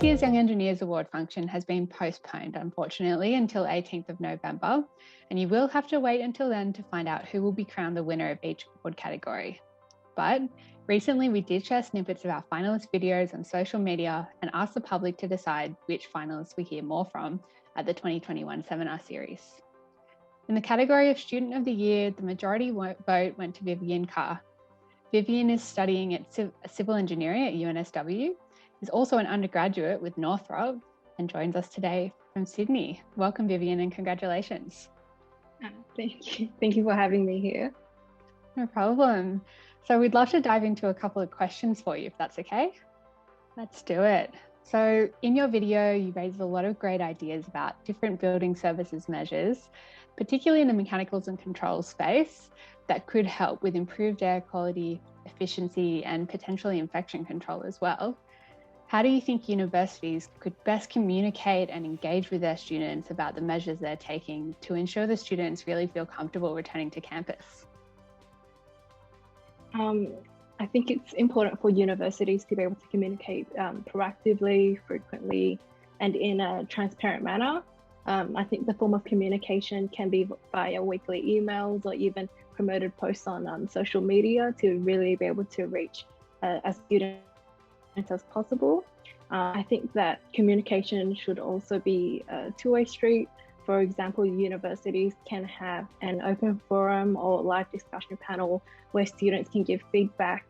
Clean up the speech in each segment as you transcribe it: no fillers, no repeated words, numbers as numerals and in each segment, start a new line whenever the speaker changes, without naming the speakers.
year's Young Engineers Award function has been postponed, unfortunately, until 18th of November, and you will have to wait until then to find out who will be crowned the winner of each award category. But recently we did share snippets of our finalist videos on social media and asked the public to decide which finalists we hear more from at the 2021 seminar series. In the category of Student of the Year, the majority vote went to Vivien Carr. Vivien is studying at civil engineering at UNSW, is also an undergraduate with Northrop, and joins us today from Sydney. Welcome, Vivien, and congratulations.
Thank you. Thank you for having me here.
No problem. So we'd love to dive into a couple of questions for you, if that's okay. Let's do it. So in your video, you raised a lot of great ideas about different building services measures, particularly in the mechanicals and controls space, that could help with improved air quality, efficiency, and potentially infection control as well. How do you think universities could best communicate and engage with their students about the measures they're taking to ensure the students really feel comfortable returning to campus?
I think it's important for universities to be able to communicate proactively, frequently, and in a transparent manner. I think the form of communication can be via weekly emails or even promoted posts on social media to really be able to reach as students as possible. I think that communication should also be a two-way street. For example, universities can have an open forum or live discussion panel where students can give feedback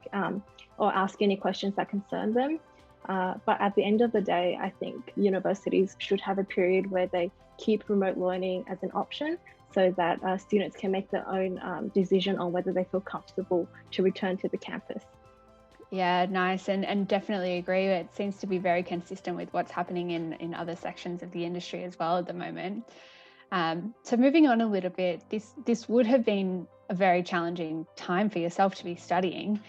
or ask any questions that concern them. But at the end of the day, I think universities should have a period where they keep remote learning as an option so that students can make their own decision on whether they feel comfortable to return to the campus.
Yeah, nice, and definitely agree. It seems to be very consistent with what's happening in other sections of the industry as well at the moment. So moving on a little bit, this would have been a very challenging time for yourself to be studying.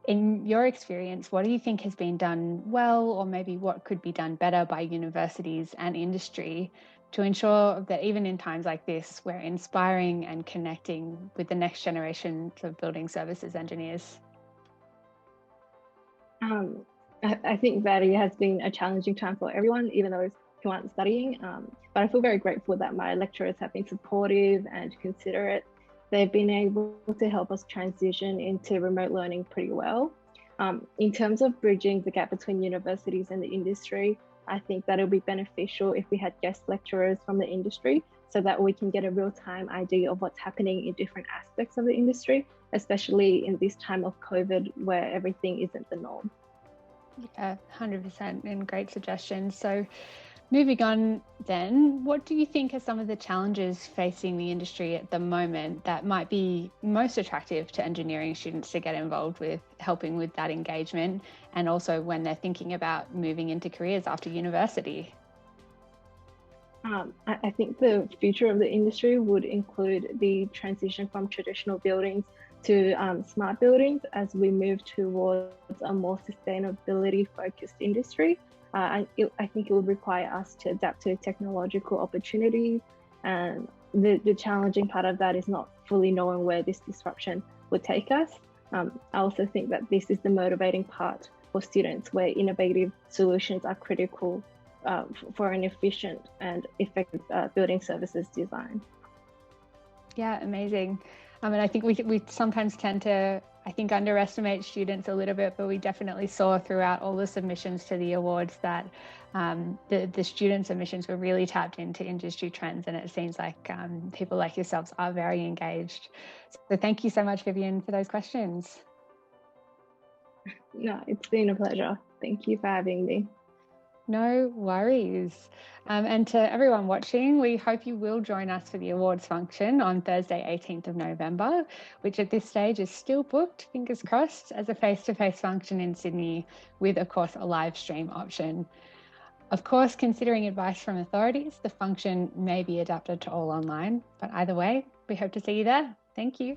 In your experience, what do you think has been done well, or maybe what could be done better by universities and industry to ensure that even in times like this, we're inspiring and connecting with the next generation of building services engineers?
I think that it has been a challenging time for everyone, even those who aren't studying. But I feel very grateful that my lecturers have been supportive and considerate. They've been able to help us transition into remote learning pretty well. In terms of bridging the gap between universities and the industry, I think that it'll be beneficial if we had guest lecturers from the industry so that we can get a real-time idea of what's happening in different aspects of the industry, especially in this time of COVID where everything isn't the norm.
Yeah, 100%, and great suggestions. So moving on then, what do you think are some of the challenges facing the industry at the moment that might be most attractive to engineering students to get involved with helping with that engagement, and also when they're thinking about moving into careers after university?
I think the future of the industry would include the transition from traditional buildings to smart buildings as we move towards a more sustainability focused industry. I think it would require us to adapt to technological opportunities, and the challenging part of that is not fully knowing where this disruption would take us. I also think that this is the motivating part for students, where innovative solutions are critical for an efficient and effective building services design.
Yeah, amazing. And I think we sometimes tend to, I think, underestimate students a little bit, but we definitely saw throughout all the submissions to the awards that the student submissions were really tapped into industry trends, and it seems like people like yourselves are very engaged. So thank you so much, Vivien, for those questions.
No, it's been a pleasure. Thank you for having me.
No worries. And to everyone watching, we hope you will join us for the awards function on Thursday, 18th of November, which at this stage is still booked, fingers crossed, as a face-to-face function in Sydney with, of course, a live stream option. Of course, considering advice from authorities, the function may be adapted to all online, but either way, we hope to see you there. Thank you.